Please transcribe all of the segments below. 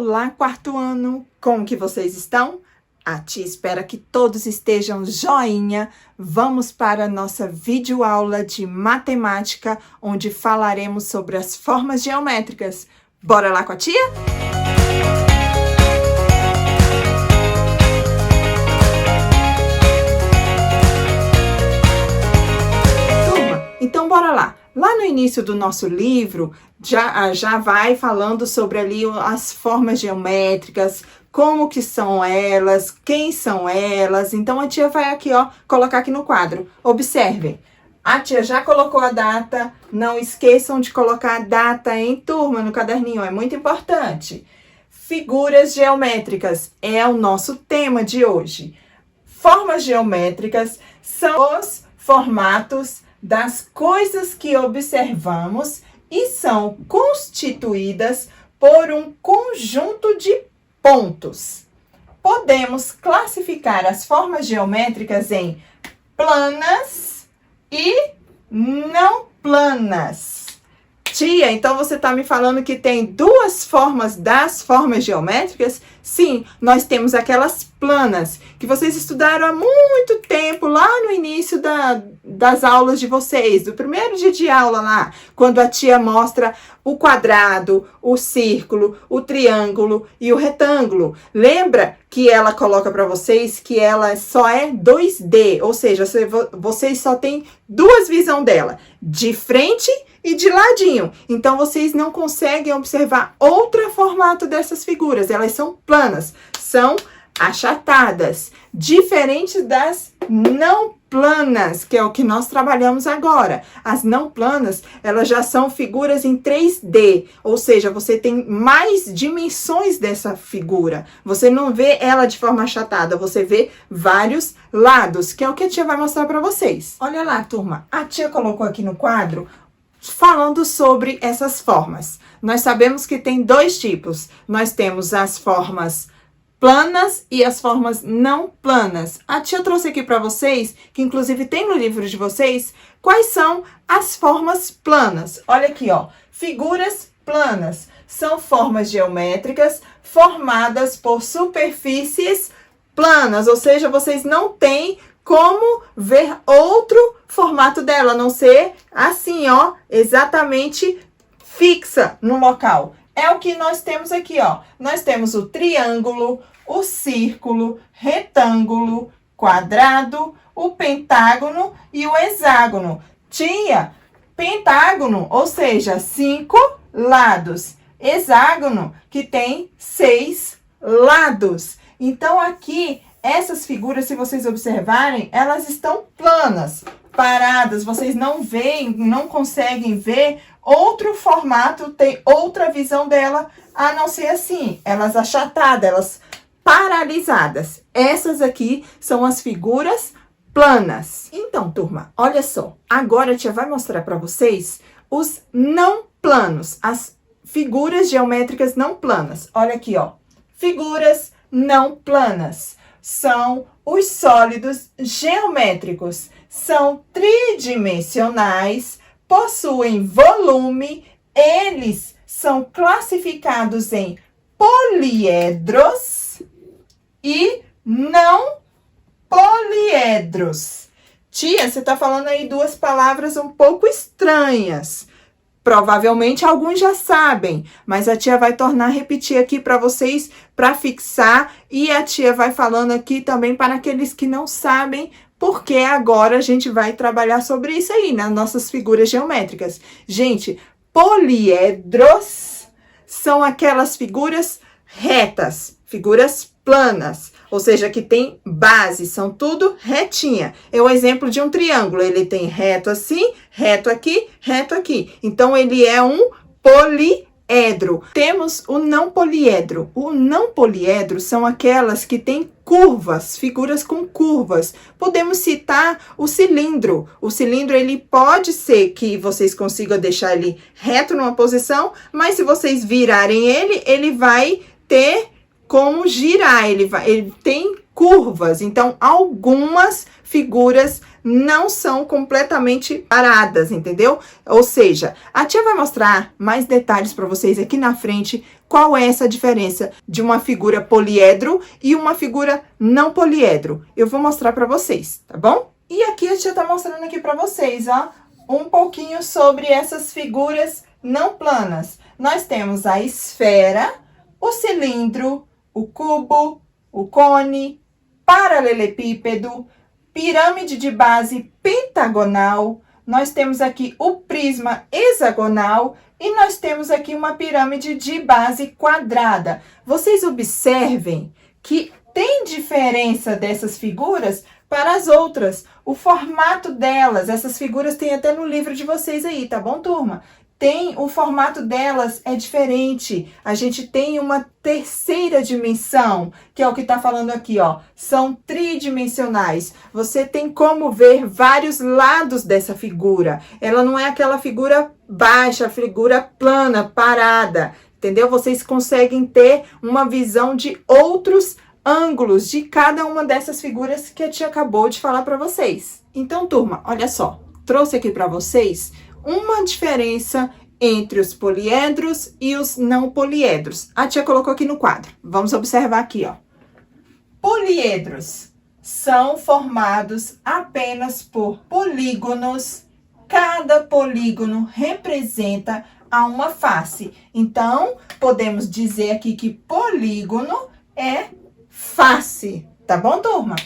Olá, quarto ano! Como que vocês estão? A tia espera que todos estejam joinha. Vamos para a nossa videoaula de matemática, onde falaremos sobre as formas geométricas. Bora lá com a tia? Turma, então bora lá. Lá no início do nosso livro, já vai falando sobre ali as formas geométricas, como que são elas, quem são elas. Então, a tia vai aqui, ó, colocar aqui no quadro. Observem, a tia já colocou a data. Não esqueçam de colocar a data, hein, turma, no caderninho, é muito importante. Figuras geométricas é o nosso tema de hoje. Formas geométricas são os formatos das coisas que observamos e são constituídas por um conjunto de pontos. Podemos classificar as formas geométricas em planas e não planas. Tia, então você está me falando que tem duas formas das formas geométricas? Sim, nós temos aquelas planas, que vocês estudaram há muito tempo, lá no início das aulas de vocês, do primeiro dia de aula lá, quando a tia mostra o quadrado, o círculo, o triângulo e o retângulo. Lembra que ela coloca para vocês que ela só é 2D, ou seja, vocês só têm duas visões dela, de frente e de ladinho. Então, vocês não conseguem observar outro formato dessas figuras. Elas são planas, são achatadas, diferentes das não planas, que é o que nós trabalhamos agora. As não planas, elas já são figuras em 3D, ou seja, você tem mais dimensões dessa figura. Você não vê ela de forma achatada, você vê vários lados, que é o que a tia vai mostrar para vocês. Olha lá, turma, a tia colocou aqui no quadro falando sobre essas formas. Nós sabemos que tem dois tipos. Nós temos as formas planas e as formas não planas. A tia trouxe aqui para vocês, que inclusive tem no livro de vocês, quais são as formas planas. Olha aqui, ó. Figuras planas são formas geométricas formadas por superfícies planas, ou seja, vocês não têm como ver outro formato dela, a não ser assim, ó, exatamente fixa no local. É o que nós temos aqui, ó. Nós temos o triângulo, o círculo, retângulo, quadrado, o pentágono e o hexágono. Tia, pentágono, ou seja, 5 lados. Hexágono, que tem 6 lados. Então, aqui, essas figuras, se vocês observarem, elas estão planas, paradas. Vocês não veem, não conseguem ver outro formato, tem outra visão dela, a não ser assim, elas achatadas, elas paralisadas. Essas aqui são as figuras planas. Então, turma, olha só. Agora a tia vai mostrar para vocês os não planos, as figuras geométricas não planas. Olha aqui, ó. Figuras não planas são os sólidos geométricos. São tridimensionais, possuem volume, eles são classificados em poliedros e não poliedros. Tia, você está falando aí duas palavras um pouco estranhas. Provavelmente alguns já sabem, mas a tia vai tornar a repetir aqui para vocês, para fixar, e a tia vai falando aqui também para aqueles que não sabem, porque agora a gente vai trabalhar sobre isso aí, nas nossas figuras geométricas. Gente, poliedros são aquelas figuras retas, figuras planas, ou seja, que tem base, são tudo retinha. É o exemplo de um triângulo, ele tem reto assim, reto aqui, reto aqui. Então, ele é um poliedro. Temos o não poliedro. O não poliedro são aquelas que têm curvas, figuras com curvas. Podemos citar o cilindro. O cilindro, ele pode ser que vocês consigam deixar ele reto numa posição, mas se vocês virarem ele, ele vai ter como girar, ele tem curvas. Então, algumas figuras não são completamente paradas, entendeu? Ou seja, a tia vai mostrar mais detalhes para vocês aqui na frente, qual é essa diferença de uma figura poliedro e uma figura não poliedro. Eu vou mostrar para vocês, tá bom? E aqui a tia tá mostrando aqui para vocês, ó, um pouquinho sobre essas figuras não planas. Nós temos a esfera, o cilindro, o cubo, o cone, paralelepípedo, pirâmide de base pentagonal, nós temos aqui o prisma hexagonal e nós temos aqui uma pirâmide de base quadrada. Vocês observem que tem diferença dessas figuras para as outras. O formato delas, essas figuras tem até no livro de vocês aí, tá bom, turma? O formato delas é diferente. A gente tem uma terceira dimensão, que é o que tá falando aqui, ó. São tridimensionais. Você tem como ver vários lados dessa figura. Ela não é aquela figura baixa, figura plana, parada, entendeu? Vocês conseguem ter uma visão de outros ângulos de cada uma dessas figuras que a tia acabou de falar para vocês. Então, turma, olha só. Trouxe aqui para vocês uma diferença entre os poliedros e os não poliedros. A tia colocou aqui no quadro. Vamos observar aqui, ó. Poliedros são formados apenas por polígonos. Cada polígono representa uma face. Então, podemos dizer aqui que polígono é face. Tá bom, turma?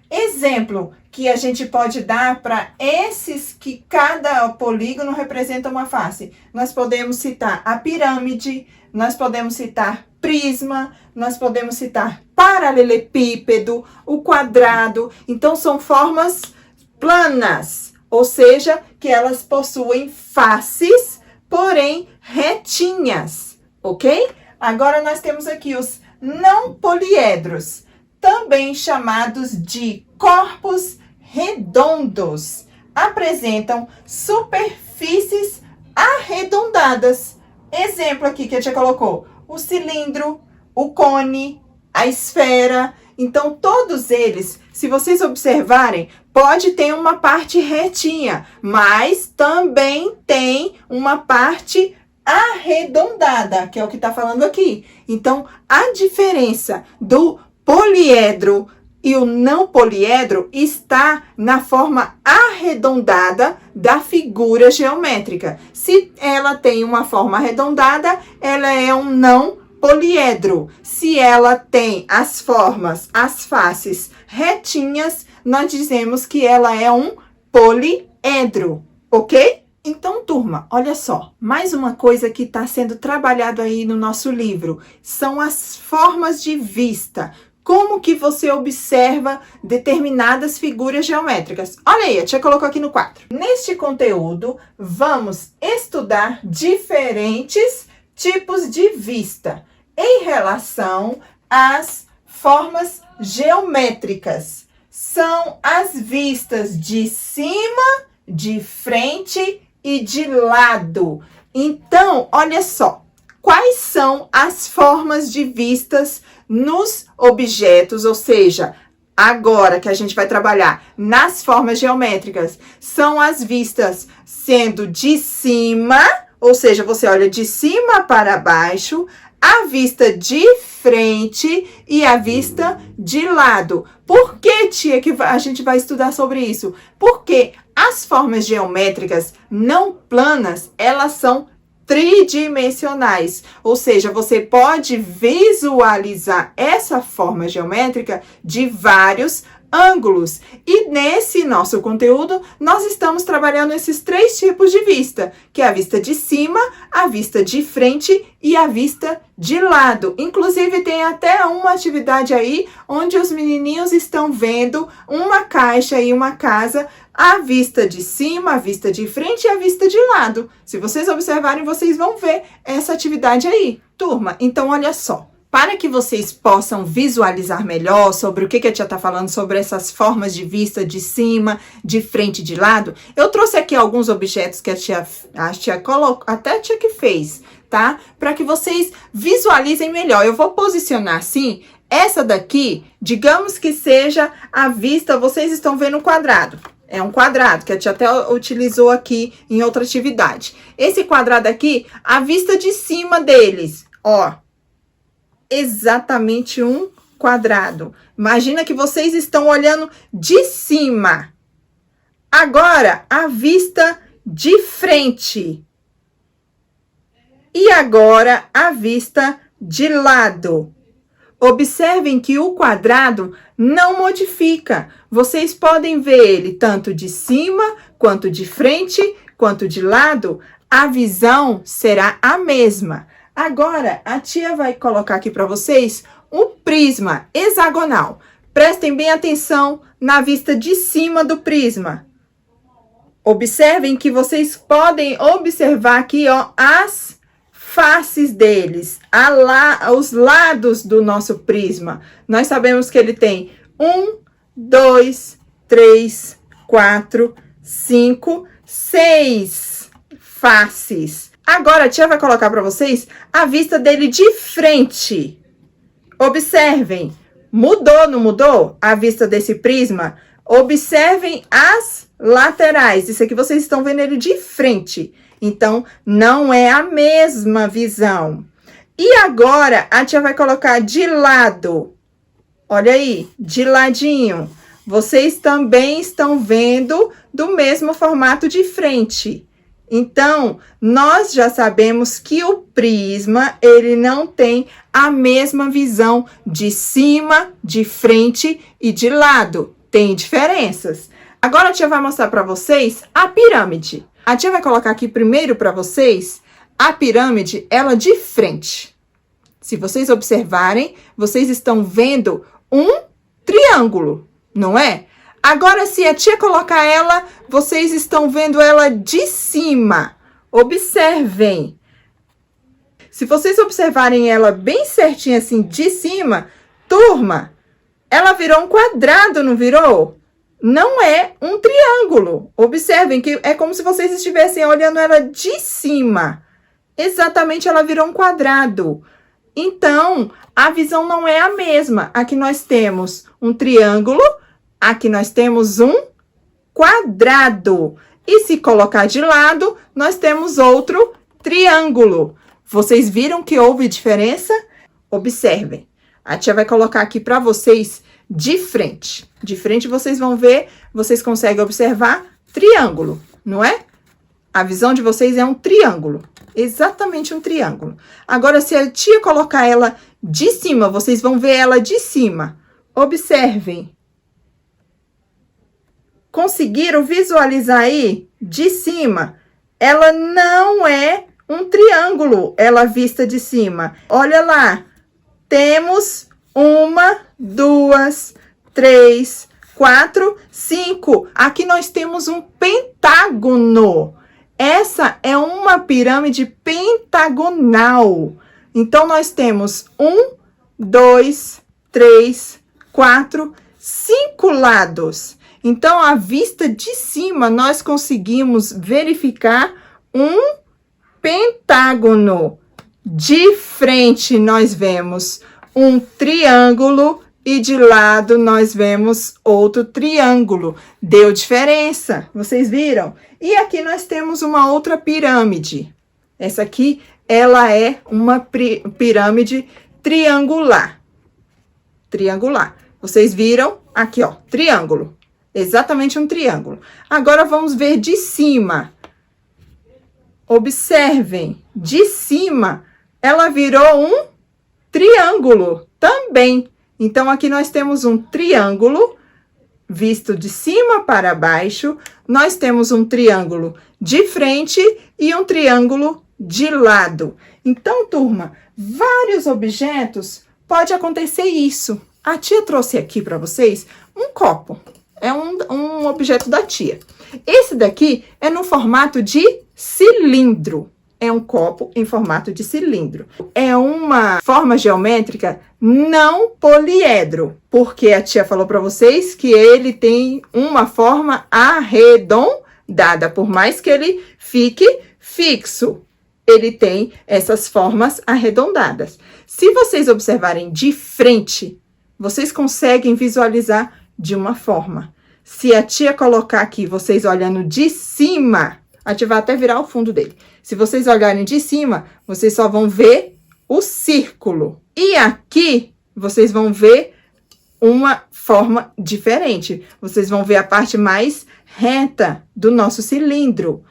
Exemplo que a gente pode dar para esses que cada polígono representa uma face. Nós podemos citar a pirâmide, nós podemos citar prisma, nós podemos citar paralelepípedo, o quadrado. Então, são formas planas, ou seja, que elas possuem faces, porém retinhas, ok? Agora, nós temos aqui os não poliedros, também chamados de corpos redondos, apresentam superfícies arredondadas. Exemplo aqui que a tia colocou, o cilindro, o cone, a esfera. Então, todos eles, se vocês observarem, pode ter uma parte retinha, mas também tem uma parte arredondada, que é o que está falando aqui. Então, a diferença do poliedro e o não poliedro está na forma arredondada da figura geométrica. Se ela tem uma forma arredondada, ela é um não poliedro. Se ela tem as formas, as faces retinhas, nós dizemos que ela é um poliedro, ok? Então, turma, olha só, mais uma coisa que está sendo trabalhado aí no nosso livro, são as formas de vista. Como que você observa determinadas figuras geométricas? Olha aí, a tia colocou aqui no quadro. Neste conteúdo, vamos estudar diferentes tipos de vista em relação às formas geométricas. São as vistas de cima, de frente e de lado. Então, olha só, quais são as formas de vistas nos objetos, ou seja, agora que a gente vai trabalhar nas formas geométricas, são as vistas sendo de cima, ou seja, você olha de cima para baixo, a vista de frente e a vista de lado. Por que, tia, que a gente vai estudar sobre isso? Porque as formas geométricas não planas, elas são tridimensionais, ou seja, você pode visualizar essa forma geométrica de vários ângulos. E nesse nosso conteúdo, nós estamos trabalhando esses três tipos de vista, que é a vista de cima, a vista de frente e a vista de lado. Inclusive, tem até uma atividade aí, onde os menininhos estão vendo uma caixa e uma casa, a vista de cima, a vista de frente e a vista de lado. Se vocês observarem, vocês vão ver essa atividade aí. Turma, então olha só. Para que vocês possam visualizar melhor sobre o que a tia está falando, sobre essas formas de vista de cima, de frente e de lado, eu trouxe aqui alguns objetos que a tia colocou, até a tia que fez, tá? Para que vocês visualizem melhor. Eu vou posicionar assim, essa daqui, digamos que seja a vista, vocês estão vendo um quadrado. É um quadrado, que a tia até utilizou aqui em outra atividade. Esse quadrado aqui, a vista de cima deles, ó. Exatamente um quadrado. Imagina que vocês estão olhando de cima. Agora, a vista de frente. E agora, a vista de lado. Observem que o quadrado não modifica. Vocês podem ver ele tanto de cima, quanto de frente, quanto de lado. A visão será a mesma. Agora, a tia vai colocar aqui para vocês um prisma hexagonal. Prestem bem atenção na vista de cima do prisma. Observem que vocês podem observar aqui, ó, as faces deles, os lados do nosso prisma. Nós sabemos que ele tem 1, 2, 3, 4, 5, 6 faces. Agora, a tia vai colocar para vocês a vista dele de frente. Observem. Mudou, não mudou? A vista desse prisma? Observem as laterais. Isso aqui vocês estão vendo ele de frente. Então, não é a mesma visão. E agora, a tia vai colocar de lado. Olha aí, de ladinho. Vocês também estão vendo do mesmo formato de frente. Então, nós já sabemos que o prisma, ele não tem a mesma visão de cima, de frente e de lado. Tem diferenças. Agora, a tia vai mostrar para vocês a pirâmide. A tia vai colocar aqui primeiro para vocês a pirâmide, ela de frente. Se vocês observarem, vocês estão vendo um triângulo, não é? Agora, se a tia colocar ela, vocês estão vendo ela de cima. Observem. Se vocês observarem ela bem certinha assim, de cima, turma, ela virou um quadrado, não virou? Não é um triângulo. Observem que é como se vocês estivessem olhando ela de cima. Exatamente, ela virou um quadrado. Então, a visão não é a mesma. Aqui nós temos um triângulo. Aqui nós temos um quadrado. E se colocar de lado, nós temos outro triângulo. Vocês viram que houve diferença? Observem. A tia vai colocar aqui para vocês de frente. De frente vocês vão ver, vocês conseguem observar triângulo, não é? A visão de vocês é um triângulo. Exatamente um triângulo. Agora, se a tia colocar ela de cima, vocês vão ver ela de cima. Observem. Conseguiram visualizar aí de cima? Ela não é um triângulo, ela vista de cima. Olha lá, temos 1, 2, 3, 4, 5. Aqui nós temos um pentágono. Essa é uma pirâmide pentagonal. Então, nós temos 1, 2, 3, 4, 5 lados. Então, à vista de cima, nós conseguimos verificar um pentágono. De frente, nós vemos um triângulo e de lado, nós vemos outro triângulo. Deu diferença, vocês viram? E aqui nós temos uma outra pirâmide. Essa aqui, ela é uma pirâmide triangular. Triangular. Vocês viram? Aqui, ó, triângulo. Exatamente um triângulo. Agora, vamos ver de cima. Observem, de cima, ela virou um triângulo também. Então, aqui nós temos um triângulo visto de cima para baixo. Nós temos um triângulo de frente e um triângulo de lado. Então, turma, vários objetos pode acontecer isso. A tia trouxe aqui para vocês um copo. É um objeto da tia. Esse daqui é no formato de cilindro. é um copo em formato de cilindro. É uma forma geométrica não poliedro, porque a tia falou para vocês que ele tem uma forma arredondada, por mais que ele fique fixo, ele tem essas formas arredondadas. Se vocês observarem de frente, vocês conseguem visualizar de uma forma. Se a tia colocar aqui, vocês olhando de cima, a tia vai até virar o fundo dele. Se vocês olharem de cima, vocês só vão ver o círculo. E aqui, vocês vão ver uma forma diferente. Vocês vão ver a parte mais reta do nosso cilindro.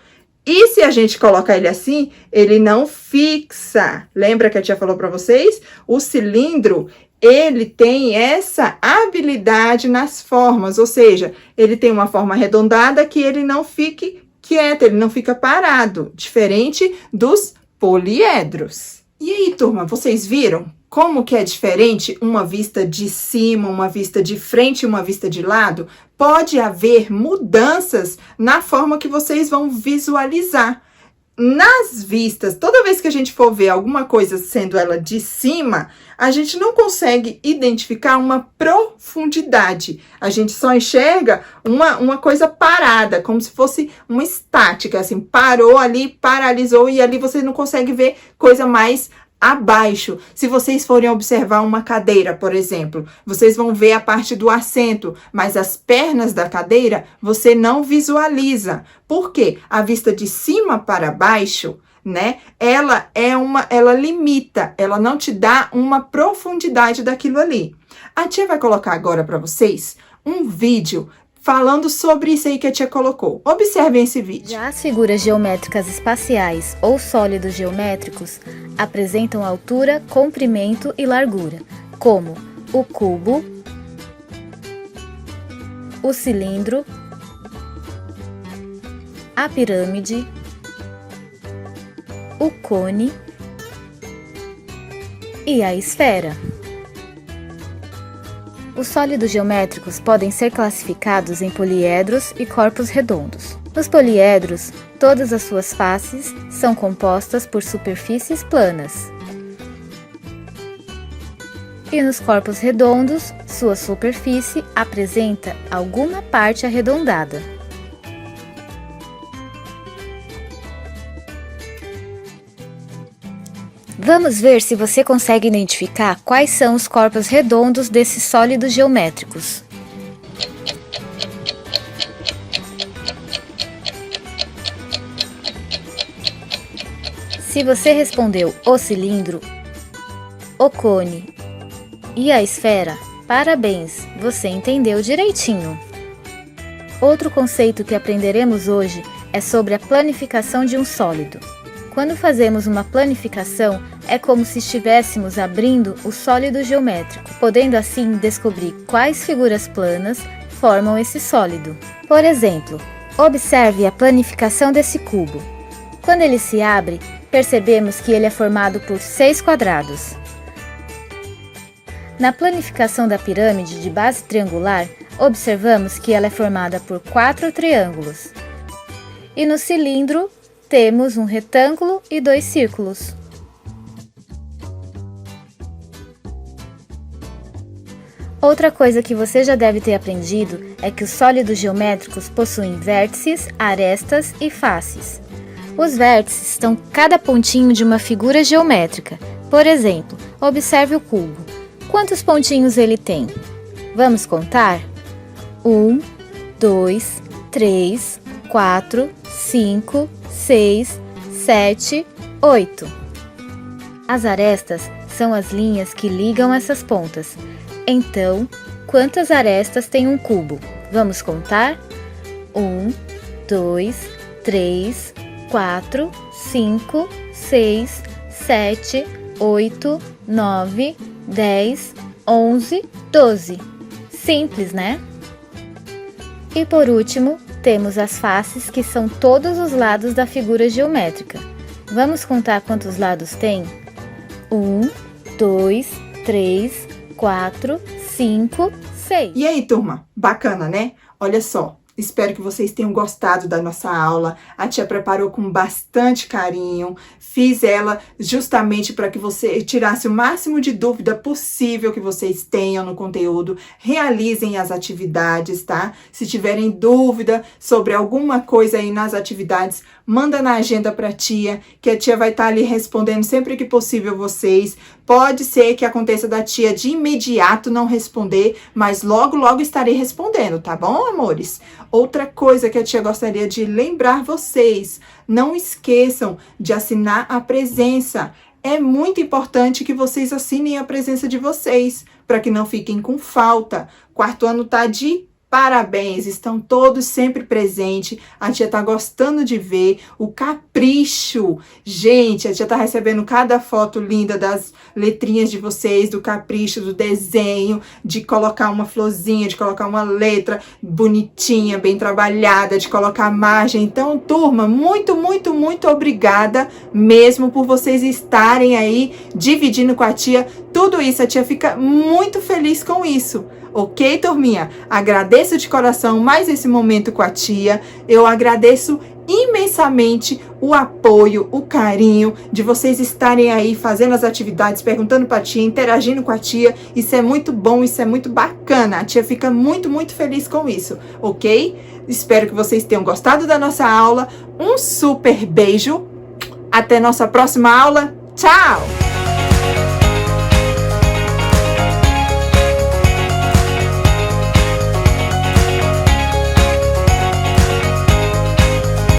E se a gente colocar ele assim, ele não fixa. Lembra que a tia falou para vocês? O cilindro, ele tem essa habilidade nas formas, ou seja, ele tem uma forma arredondada que ele não fique quieto, ele não fica parado, diferente dos poliedros. E aí, turma, vocês viram como que é diferente uma vista de cima, uma vista de frente e uma vista de lado? Pode haver mudanças na forma que vocês vão visualizar. Nas vistas, toda vez que a gente for ver alguma coisa sendo ela de cima, a gente não consegue identificar uma profundidade. A gente só enxerga uma coisa parada, como se fosse uma estática, assim, parou ali, paralisou, e ali você não consegue ver coisa mais abaixo. Se vocês forem observar uma cadeira, por exemplo, vocês vão ver a parte do assento, mas as pernas da cadeira você não visualiza. Por quê? A vista de cima para baixo, né? Ela limita, ela não te dá uma profundidade daquilo ali. A tia vai colocar agora para vocês um vídeo falando sobre isso aí que a tia colocou. Observem esse vídeo. Já as figuras geométricas espaciais ou sólidos geométricos apresentam altura, comprimento e largura, como o cubo, o cilindro, a pirâmide, o cone e a esfera. Os sólidos geométricos podem ser classificados em poliedros e corpos redondos. Nos poliedros, todas as suas faces são compostas por superfícies planas. E nos corpos redondos, sua superfície apresenta alguma parte arredondada. Vamos ver se você consegue identificar quais são os corpos redondos desses sólidos geométricos. Se você respondeu o cilindro, o cone e a esfera, parabéns, você entendeu direitinho. Outro conceito que aprenderemos hoje é sobre a planificação de um sólido. Quando fazemos uma planificação, é como se estivéssemos abrindo o sólido geométrico, podendo assim descobrir quais figuras planas formam esse sólido. Por exemplo, observe a planificação desse cubo. Quando ele se abre, percebemos que ele é formado por 6 quadrados. Na planificação da pirâmide de base triangular, observamos que ela é formada por 4 triângulos. E no cilindro, temos um retângulo e 2 círculos. Outra coisa que você já deve ter aprendido é que os sólidos geométricos possuem vértices, arestas e faces. Os vértices estão cada pontinho de uma figura geométrica. Por exemplo, observe o cubo. Quantos pontinhos ele tem? Vamos contar? 1, 2, 3, 4, 5, 6, 7, 8. As arestas são as linhas que ligam essas pontas. Então, quantas arestas tem um cubo? Vamos contar? 1, 2, 3, 4, 5, 6, 7, 8, 9, 10, 11, 12. Simples, né? E por último, temos as faces, que são todos os lados da figura geométrica. Vamos contar quantos lados tem? 1, 2, 3, 4, 5, 6. E aí, turma? Bacana, né? Olha só, Espero que vocês tenham gostado da nossa aula. A tia preparou com bastante carinho. Fiz ela justamente para que você tirasse o máximo de dúvida possível que vocês tenham no conteúdo. Realizem as atividades, tá? Se tiverem dúvida sobre alguma coisa aí nas atividades, manda na agenda para a tia, que a tia vai estar ali respondendo sempre que possível vocês. Pode ser que aconteça da tia de imediato não responder, mas logo, logo estarei respondendo, tá bom, amores? Outra coisa que a tia gostaria de lembrar vocês, não esqueçam de assinar a presença. É muito importante que vocês assinem a presença de vocês, para que não fiquem com falta. Quarto ano tá de parabéns, estão todos sempre presentes. A tia tá gostando de ver o capricho. Gente, a tia tá recebendo cada foto linda das letrinhas de vocês, do capricho, do desenho, de colocar uma florzinha, de colocar uma letra bonitinha, bem trabalhada, de colocar margem. Então, turma, muito, muito, muito obrigada mesmo por vocês estarem aí dividindo com a tia tudo isso. A tia fica muito feliz com isso. Ok, turminha? Agradeço de coração mais esse momento com a tia. Eu agradeço imensamente o apoio, o carinho de vocês estarem aí fazendo as atividades, perguntando para a tia, interagindo com a tia. Isso é muito bom, isso é muito bacana. A tia fica muito, muito feliz com isso, ok? Espero que vocês tenham gostado da nossa aula. Um super beijo. Até nossa próxima aula. Tchau!